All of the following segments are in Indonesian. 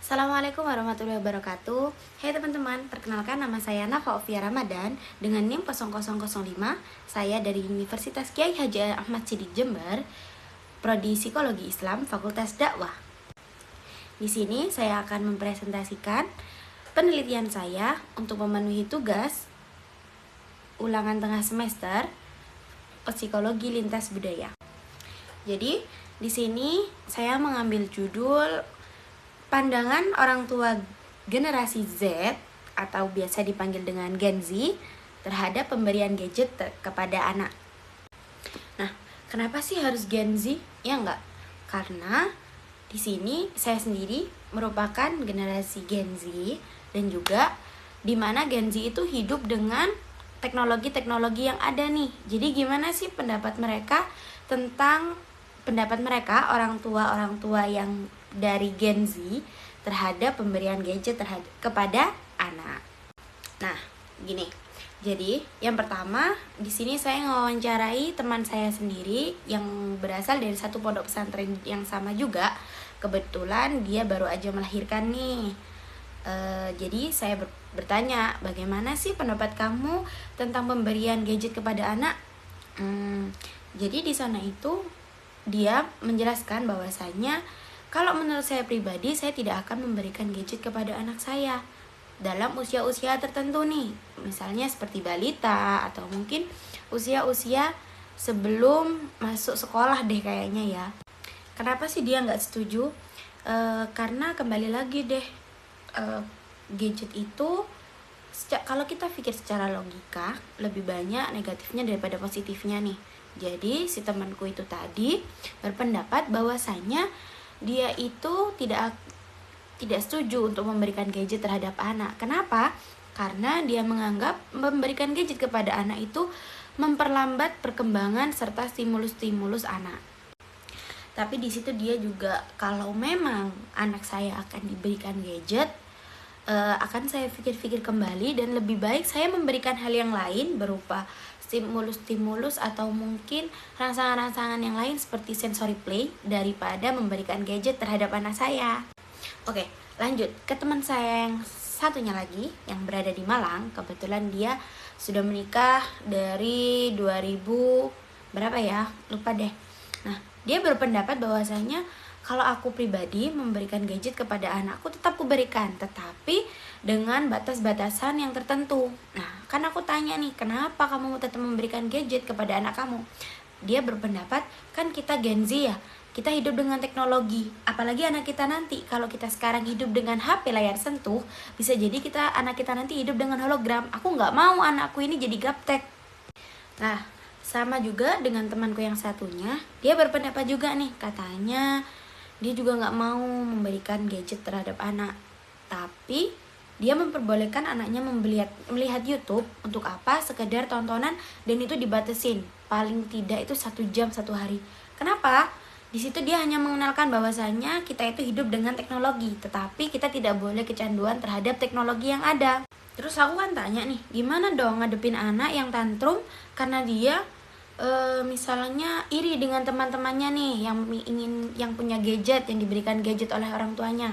Assalamualaikum warahmatullahi wabarakatuh. Hai teman-teman, perkenalkan nama saya Nafa Ovia Ramadan dengan NIM 0005. Saya dari Universitas Kiai Haji Ahmad Siddiq Jember, Prodi Psikologi Islam, Fakultas Dakwah. Di sini saya akan mempresentasikan penelitian saya untuk memenuhi tugas ulangan tengah semester Psikologi Lintas Budaya. Jadi, di sini saya mengambil judul pandangan orang tua generasi Z atau biasa dipanggil dengan Gen Z terhadap pemberian gadget kepada anak. Nah, kenapa sih harus Gen Z? Ya enggak? Karena di sini saya sendiri merupakan generasi Gen Z dan juga di mana Gen Z itu hidup dengan teknologi-teknologi yang ada nih. Jadi gimana sih pendapat mereka orang tua yang dari Gen Z terhadap pemberian gadget kepada anak. Nah, gini. Jadi, yang pertama di sini saya mewawancarai teman saya sendiri yang berasal dari satu pondok pesantren yang sama juga. Kebetulan dia baru aja melahirkan nih. Jadi saya bertanya, bagaimana sih pendapat kamu tentang pemberian gadget kepada anak? Jadi di sana itu dia menjelaskan bahwasanya kalau menurut saya pribadi, saya tidak akan memberikan gadget kepada anak saya dalam usia-usia tertentu nih. Misalnya seperti balita atau mungkin usia-usia sebelum masuk sekolah deh kayaknya ya. Kenapa sih dia nggak setuju? Karena kembali lagi deh, gadget itu kalau kita pikir secara logika lebih banyak negatifnya daripada positifnya nih. Jadi si temanku itu tadi berpendapat bahwasanya dia itu tidak setuju untuk memberikan gadget terhadap anak. Kenapa? Karena dia menganggap memberikan gadget kepada anak itu memperlambat perkembangan serta stimulus-stimulus anak. Tapi di situ dia juga, kalau memang anak saya akan diberikan gadget, akan saya pikir-pikir kembali dan lebih baik saya memberikan hal yang lain berupa stimulus-stimulus atau mungkin rangsangan-rangsangan yang lain seperti sensory play daripada memberikan gadget terhadap anak saya. Oke, lanjut ke teman saya yang satunya lagi yang berada di Malang. Kebetulan dia sudah menikah dari 2000 berapa ya? Lupa deh. Nah, dia berpendapat bahwasanya kalau aku pribadi memberikan gadget kepada anakku tetap kuberikan, tetapi dengan batas-batasan yang tertentu. Nah, kan aku tanya nih, kenapa kamu tetap memberikan gadget kepada anak kamu? Dia berpendapat, kan kita Gen Z ya, kita hidup dengan teknologi. Apalagi anak kita nanti, kalau kita sekarang hidup dengan HP layar sentuh, bisa jadi anak kita nanti hidup dengan hologram. Aku nggak mau anakku ini jadi gaptek. Nah, sama juga dengan temanku yang satunya, dia berpendapat juga nih, katanya dia juga nggak mau memberikan gadget terhadap anak, tapi dia memperbolehkan anaknya melihat YouTube untuk apa? Sekedar tontonan dan itu dibatasin paling tidak itu 1 jam 1 hari. Kenapa? Di situ dia hanya mengenalkan bahwasanya kita itu hidup dengan teknologi, tetapi kita tidak boleh kecanduan terhadap teknologi yang ada. Terus aku kan tanya nih, gimana dong ngadepin anak yang tantrum karena dia misalnya iri dengan teman-temannya nih yang punya gadget, yang diberikan gadget oleh orang tuanya.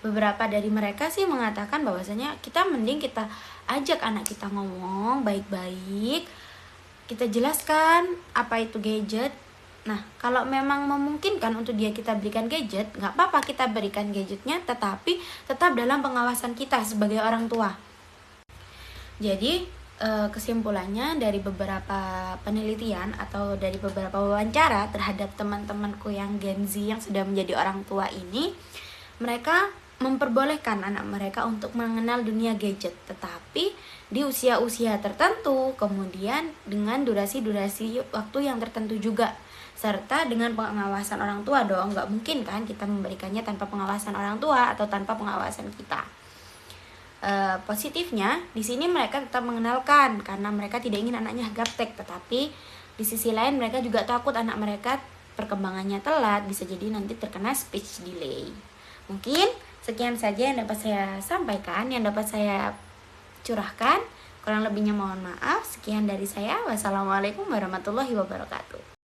Beberapa dari mereka sih mengatakan bahwasanya kita ajak anak kita ngomong baik-baik, kita jelaskan apa itu gadget. Nah, kalau memang memungkinkan untuk kita berikan gadget, nggak apa-apa kita berikan gadgetnya, tetapi tetap dalam pengawasan kita sebagai orang tua. Jadi kesimpulannya dari beberapa penelitian atau dari beberapa wawancara terhadap teman-temanku yang Gen Z yang sudah menjadi orang tua ini, mereka memperbolehkan anak mereka untuk mengenal dunia gadget, tetapi di usia-usia tertentu, kemudian dengan durasi-durasi waktu yang tertentu juga, serta dengan pengawasan orang tua dong. Nggak mungkin kan kita memberikannya tanpa pengawasan orang tua atau tanpa pengawasan kita. Positifnya di sini mereka tetap mengenalkan karena mereka tidak ingin anaknya gaptek, tetapi di sisi lain mereka juga takut anak mereka perkembangannya telat, bisa jadi nanti terkena speech delay. Mungkin sekian saja yang dapat saya sampaikan, yang dapat saya curahkan. Kurang lebihnya mohon maaf. Sekian dari saya. Wassalamualaikum warahmatullahi wabarakatuh.